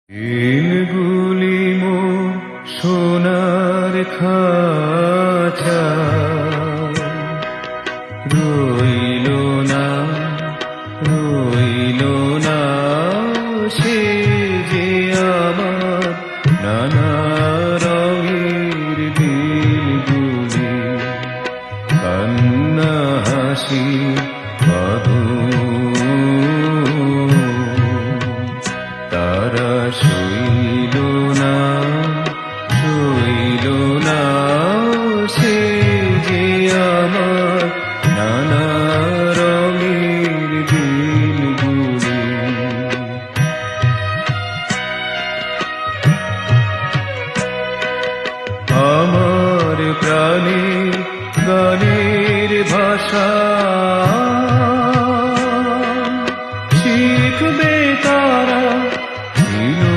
দিনগুলি মোর সোনার খাঁচা রইল না রইল না সে যে আমার নানা রঙের দিনগুলি কান্না হাসি বাঁধন তারা শুই